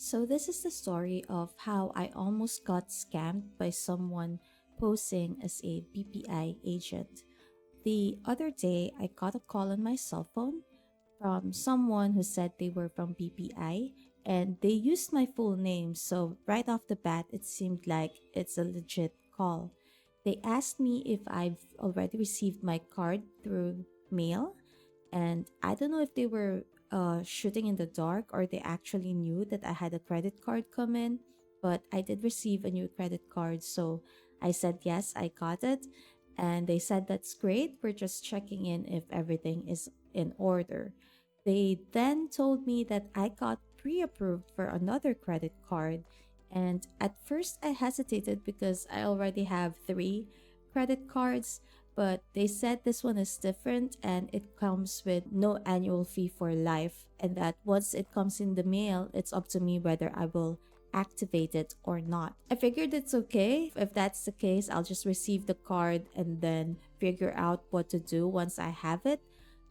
So, this is the story of how I almost got scammed by someone posing as a BPI agent. The other day, I got a call on my cell phone from someone who said they were from BPI and they used my full name. So, right off the bat, it seemed like it's a legit call. They asked me if I've already received my card through mail, and I don't know if they were shooting in the dark or they actually knew that I had a credit card come in, but I did receive a new credit card. So I said, yes, I got it. And they said, that's great. We're just checking in if everything is in order. They then told me that I got pre approved for another credit card. And at first, I hesitated because I already have three credit cards, but they said this one is different and it comes with no annual fee for life, and that once it comes in the mail, it's up to me whether I will activate it or not. I figured it's okay. If that's the case, I'll just receive the card and then figure out what to do once I have it,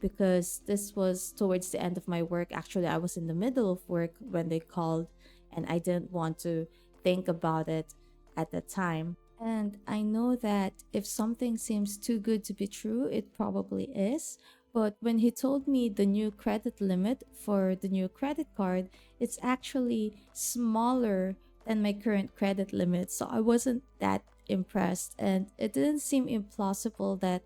because this was towards the end of my work. Actually, I was in the middle of work when they called and I didn't want to think about it at the time. And I know that if something seems too good to be true, it probably is. But when he told me the new credit limit for the new credit card, it's actually smaller than my current credit limit. So I wasn't that impressed. And it didn't seem implausible that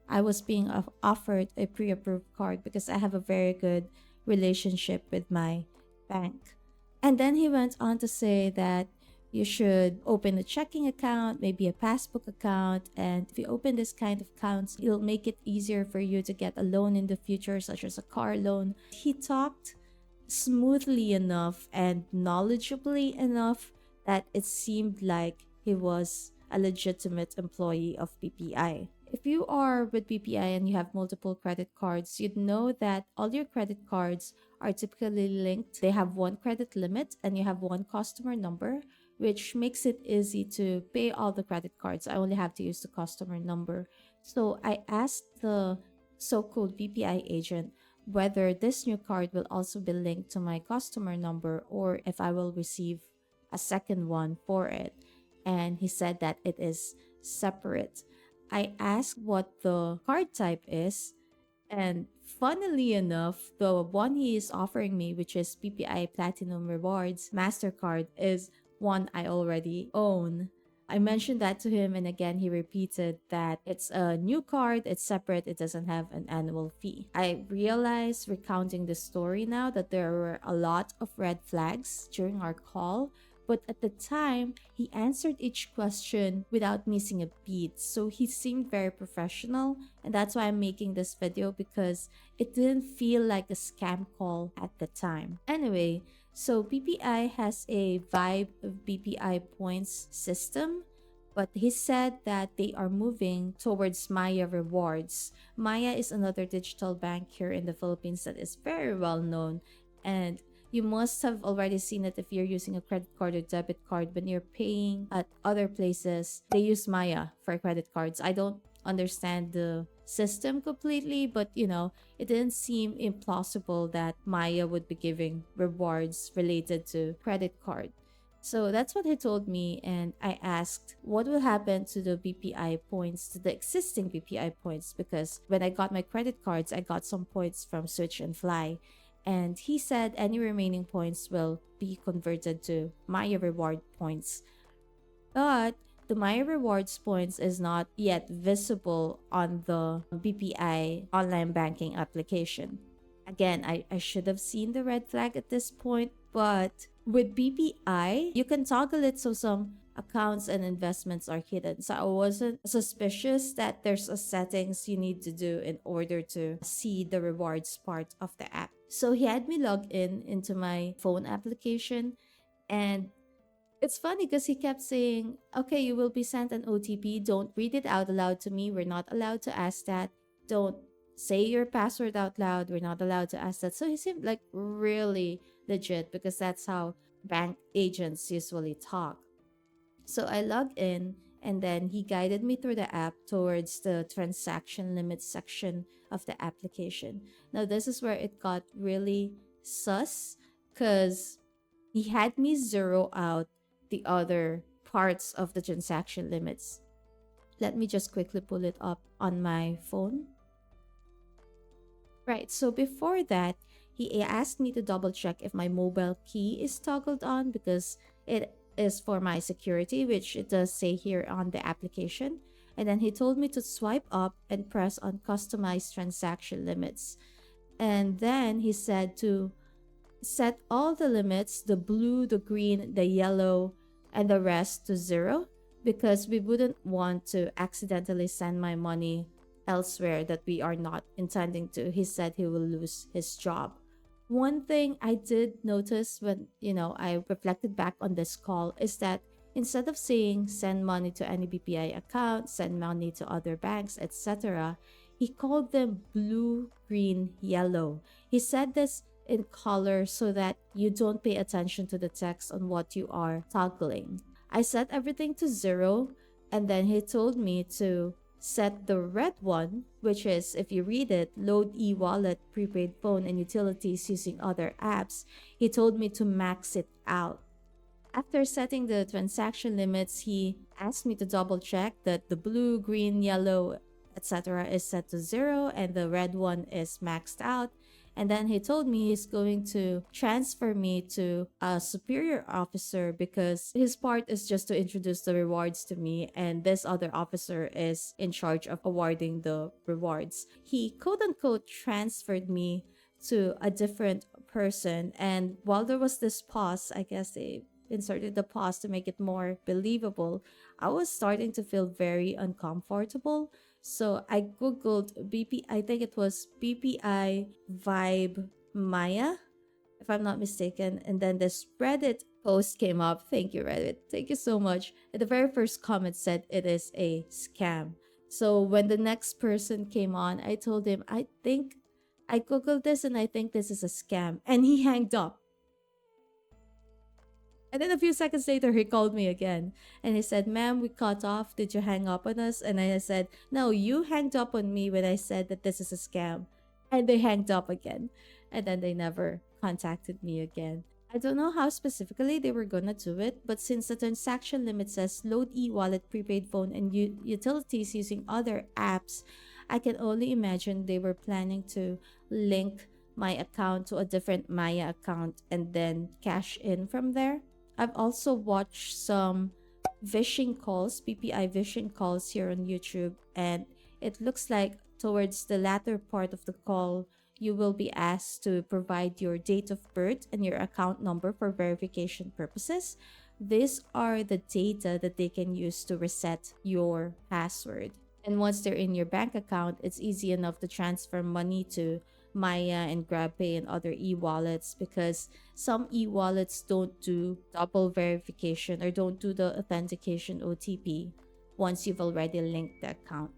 I was being offered a pre approved card because I have a very good relationship with my bank. And then he went on to say that you should open a checking account, maybe a passbook account. And if you open this kind of accounts, it'll make it easier for you to get a loan in the future, such as a car loan. He talked smoothly enough and knowledgeably enough that it seemed like he was a legitimate employee of BPI. If you are with BPI and you have multiple credit cards, you'd know that all your credit cards are typically linked. They have one credit limit and you have one customer number, which makes it easy to pay all the credit cards. I only have to use the customer number. So I asked the so-called BPI agent whether this new card will also be linked to my customer number or if I will receive a second one for it. And he said that it is separate. I asked what the card type is, and funnily enough, the one he is offering me, which is PPI Platinum Rewards Mastercard, is one I already own. I mentioned that to him, and again, he repeated that it's a new card, it's separate, it doesn't have an annual fee. I realized, recounting the story now, that there were a lot of red flags during our call. But at the time, he answered each question without missing a beat. So he seemed very professional. And that's why I'm making this video, because it didn't feel like a scam call at the time. Anyway, so BPI has a vibe of BPI points system, but he said that they are moving towards Maya Rewards. Maya is another digital bank here in the Philippines that is very well known, and you must have already seen it if you're using a credit card or debit card. When you're paying at other places, they use Maya for credit cards. I don't understand the system completely, but it didn't seem implausible that Maya would be giving rewards related to credit card. So that's what he told me, and I asked what will happen to the BPI points, to the existing BPI points, because when I got my credit cards, I got some points from Switch and Fly. And he said any remaining points will be converted to Maya Reward points. But the Maya Rewards points is not yet visible on the BPI online banking application. Again, I should have seen the red flag at this point, but with BPI, you can toggle it so some accounts and investments are hidden. So I wasn't suspicious that there's a settings you need to do in order to see the rewards part of the app. So he had me log into my phone application, and it's funny because he kept saying, okay, you will be sent an OTP. Don't read it out loud to me. We're not allowed to ask that. Don't say your password out loud. We're not allowed to ask that. So he seemed like really legit, because that's how bank agents usually talk. So I logged in, and then he guided me through the app towards the transaction limit section of the application. Now, this is where it got really sus, because He had me zero out the other parts of the transaction limits. Let me just quickly pull it up on my phone. Right, so before that, he asked me to double check if my mobile key is toggled on because it is for my security, which it does say here on the application. And then he told me to swipe up and press on customize transaction limits. And then he said to set all the limits, the blue, the green, the yellow, and the rest to zero because we wouldn't want to accidentally send my money elsewhere that we are not intending to. He said he will lose his job. One thing I did notice when, I reflected back on this call is that instead of saying send money to any BPI account, send money to other banks, etc., he called them blue, green, yellow. He said this in color so that you don't pay attention to the text on what you are toggling. I set everything to zero, and then he told me to set the red one, which is, if you read it, load e-wallet, prepaid phone, and utilities using other apps. He told me to max it out. After setting the transaction limits, he asked me to double check that the blue, green, yellow, etc. is set to zero and the red one is maxed out. And then he told me he's going to transfer me to a superior officer because his part is just to introduce the rewards to me, and this other officer is in charge of awarding the rewards. He quote unquote transferred me to a different person, and while there was this pause, I guess they inserted the pause to make it more believable, I was starting to feel very uncomfortable. So I googled I think it was BPI Vibe Maya, if I'm not mistaken, and then this Reddit post came up. Thank you, Reddit. Thank you so much. And the very first comment said it is a scam. So when the next person came on, I told him, I think I googled this and I think this is a scam. And he hanged up. And then a few seconds later, he called me again and he said, Ma'am, we cut off. Did you hang up on us? And I said, No, you hanged up on me when I said that this is a scam. And they hanged up again. And then they never contacted me again. I don't know how specifically they were gonna do it, but since the transaction limit says load e-wallet, prepaid phone, and utilities using other apps, I can only imagine they were planning to link my account to a different Maya account and then cash in from there. I've also watched some phishing calls, PPI phishing calls here on YouTube, and it looks like towards the latter part of the call, you will be asked to provide your date of birth and your account number for verification purposes. These are the data that they can use to reset your password. And once they're in your bank account, it's easy enough to transfer money to Maya and GrabPay and other e-wallets because some e-wallets don't do double verification or don't do the authentication OTP once you've already linked the account.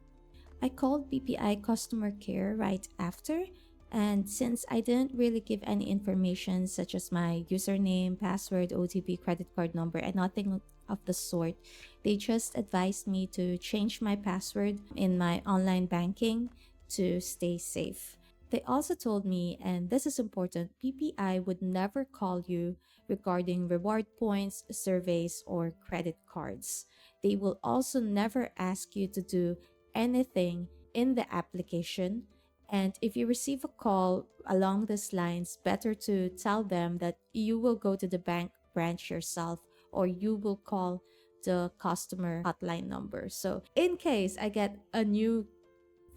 I called BPI customer care right after, and since I didn't really give any information such as my username, password, OTP, credit card number, and nothing of the sort, they just advised me to change my password in my online banking to stay safe. They also told me, and this is important, PPI would never call you regarding reward points, surveys, or credit cards. They will also never ask you to do anything in the application. And if you receive a call along these lines, better to tell them that you will go to the bank branch yourself or you will call the customer hotline number. So in case I get a new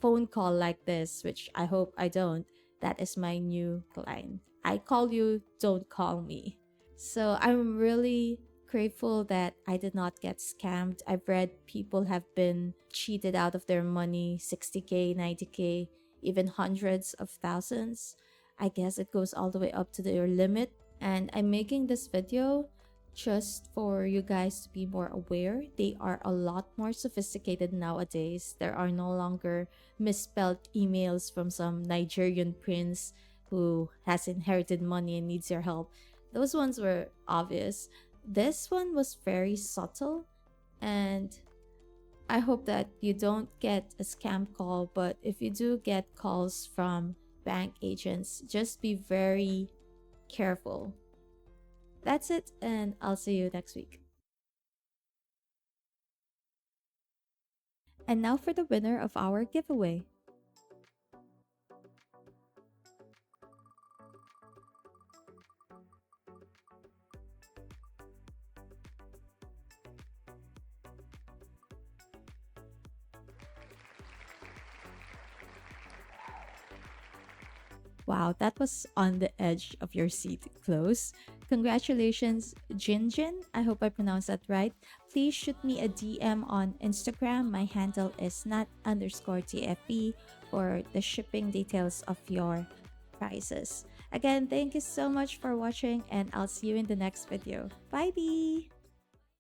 phone call like this, which I hope I don't, that is my new line. I call you, don't call me. So I'm really grateful that I did not get scammed. I've read people have been cheated out of their money, 60K, 90K, even hundreds of thousands. I guess it goes all the way up to their limit. And I'm making this video just for you guys to be more aware. They are a lot more sophisticated nowadays. There are no longer misspelled emails from some Nigerian prince who has inherited money and needs your help. Those ones were obvious. This one was very subtle, and I hope that you don't get a scam call, but if you do get calls from bank agents, just be very careful. That's it, and I'll see you next week. And now for the winner of our giveaway. Wow, that was on the edge of your seat close. Congratulations, Jinjin. I hope I pronounced that right. Please shoot me a DM on Instagram. My handle is not_TFP for the shipping details of your prices. Again, thank you so much for watching, and I'll see you in the next video. Bye, bye.